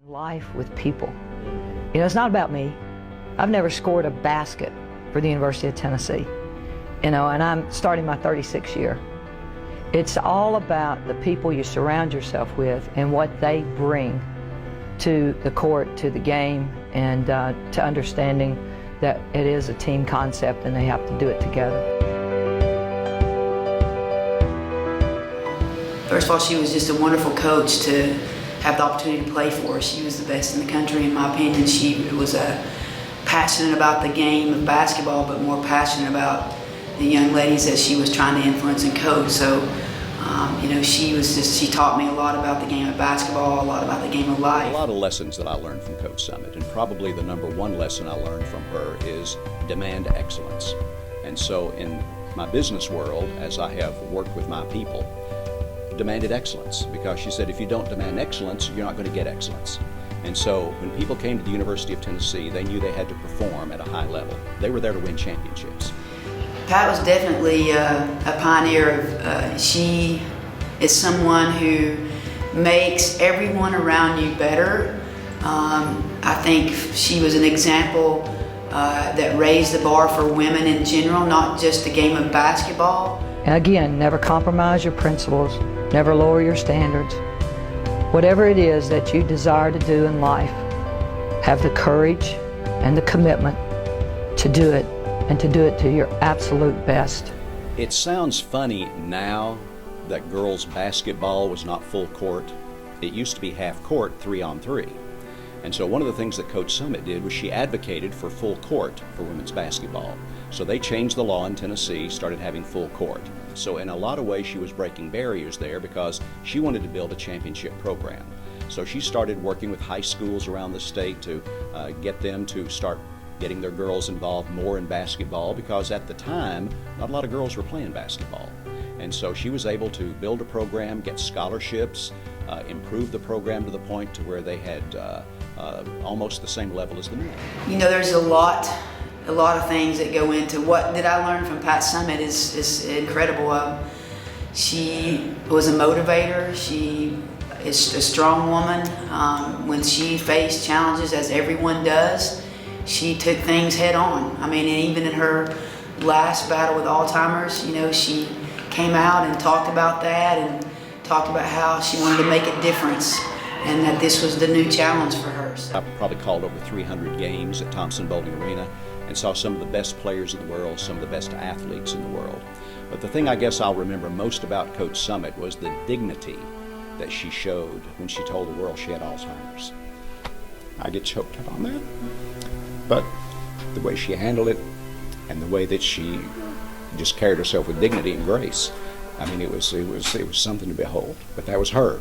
Life with people. You know, it's not about me. I've never scored a basket for the University of Tennessee, you know, and I'm starting my 36th year. It's all about the people you surround yourself with and what they bring to the court, to the game, and to understanding that it is a team concept and they have to do it together. First of all, she was just a wonderful coach to have the opportunity to play for us. She was the best in the country, in my opinion. She was passionate about the game of basketball, but more passionate about the young ladies that she was trying to influence and coach. So, you know, she taught me a lot about the game of basketball, a lot about the game of life. A lot of lessons that I learned from Coach Summitt, and probably the number one lesson I learned from her is demand excellence. And so in my business world, as I have worked with my people, demanded excellence, because she said if you don't demand excellence, you're not going to get excellence. And so when people came to the University of Tennessee, they knew they had to perform at a high level. They were there to win championships. Pat was definitely a pioneer. She is someone who makes everyone around you better. I think she was an example that raised the bar for women in general, not just the game of basketball. And again, never compromise your principles, never lower your standards. Whatever it is that you desire to do in life, have the courage and the commitment to do it, and to do it to your absolute best. It sounds funny now that girls basketball was not full court. It used to be half court, 3-on-3. And so one of the things that Coach Summitt did was she advocated for full court for women's basketball. So they changed the law in Tennessee, started having full court. So in a lot of ways she was breaking barriers there because she wanted to build a championship program. So she started working with high schools around the state to get them to start getting their girls involved more in basketball, because at the time not a lot of girls were playing basketball. And so she was able to build a program, get scholarships, improve the program to the point to where they had almost the same level as the men. You know, there's a lot of things that go into what did I learn from Pat Summitt is incredible. She was a motivator. She is a strong woman. When she faced challenges, as everyone does, she took things head on. I mean, and even in her last battle with Alzheimer's, you know, she came out and talked about that and talked about how she wanted to make a difference and that this was the new challenge for her. So. I probably called over 300 games at Thompson Bowling Arena and saw some of the best players in the world, some of the best athletes in the world. But the thing I guess I'll remember most about Coach Summitt was the dignity that she showed when she told the world she had Alzheimer's. I get choked up on that. But the way she handled it and the way that she just carried herself with dignity and grace, I mean, it was something to behold. But that was her.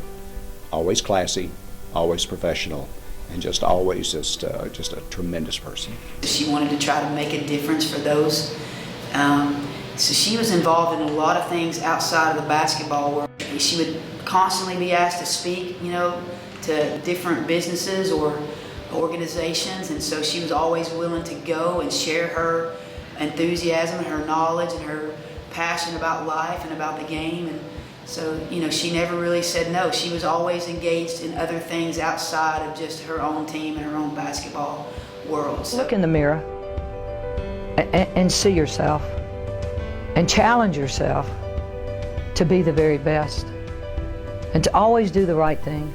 Always classy, always professional, and just always just a tremendous person. She wanted to try to make a difference for those. So she was involved in a lot of things outside of the basketball world. She would constantly be asked to speak, you know, to different businesses or organizations, and so she was always willing to go and share her enthusiasm and her knowledge and her passion about life and about the game. And so, you know, she never really said no. She was always engaged in other things outside of just her own team and her own basketball world. So. Look in the mirror and see yourself and challenge yourself to be the very best and to always do the right thing.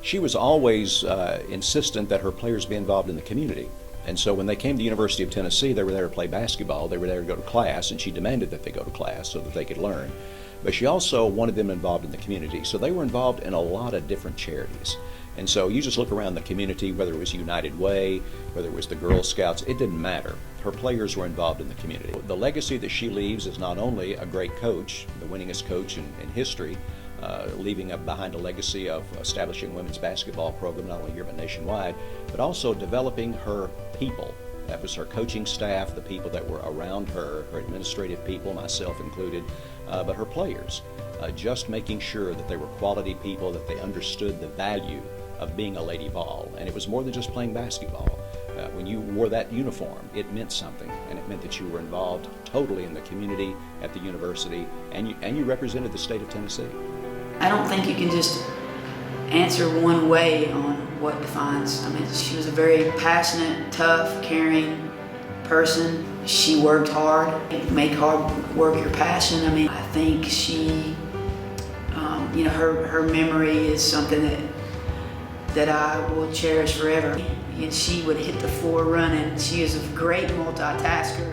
She was always insistent that her players be involved in the community. And so when they came to the University of Tennessee, they were there to play basketball, they were there to go to class, and she demanded that they go to class so that they could learn. But she also wanted them involved in the community. So they were involved in a lot of different charities. And so you just look around the community, whether it was United Way, whether it was the Girl Scouts, it didn't matter. Her players were involved in the community. The legacy that she leaves is not only a great coach, the winningest coach in history, leaving behind a legacy of establishing women's basketball program, not only here but nationwide, but also developing her people. That was her coaching staff, the people that were around her, her administrative people, myself included, but her players. Just making sure that they were quality people, that they understood the value of being a Lady Vol. And it was more than just playing basketball. When you wore that uniform, it meant something, and it meant that you were involved totally in the community, at the university, and you represented the state of Tennessee. I don't think you can just answer one way on what defines. I mean, she was a very passionate, tough, caring person. She worked hard. Make hard work your passion. I mean, I think she, her memory is something that I will cherish forever. And she would hit the floor running. She is a great multitasker.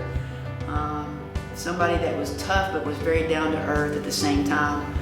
Somebody that was tough but was very down to earth at the same time.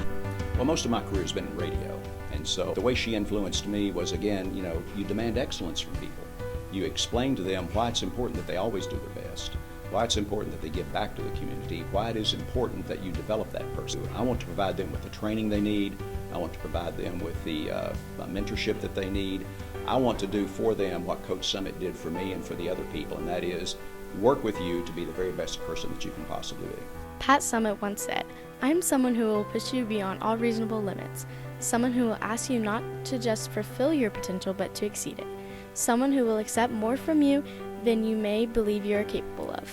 Well, most of my career has been in radio, and so the way she influenced me was, again, you demand excellence from people. You explain to them why it's important that they always do their best, why it's important that they give back to the community, why it is important that you develop that person. I want to provide them with the training they need. I want to provide them with the mentorship that they need. I want to do for them what Coach Summitt did for me and for the other people, and that is work with you to be the very best person that you can possibly be. Pat Summitt once said, "I'm someone who will push you beyond all reasonable limits, someone who will ask you not to just fulfill your potential but to exceed it, someone who will accept more from you than you may believe you are capable of."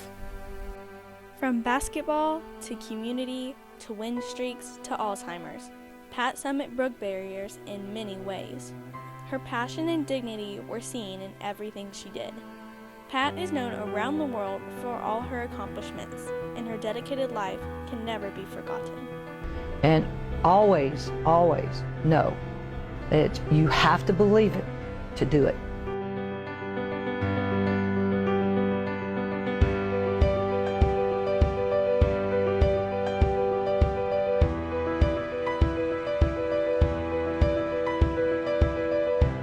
From basketball to community to win streaks to Alzheimer's, Pat Summitt broke barriers in many ways. Her passion and dignity were seen in everything she did. Pat is known around the world for all her accomplishments, and her dedicated life can never be forgotten. And always, always know that you have to believe it to do it.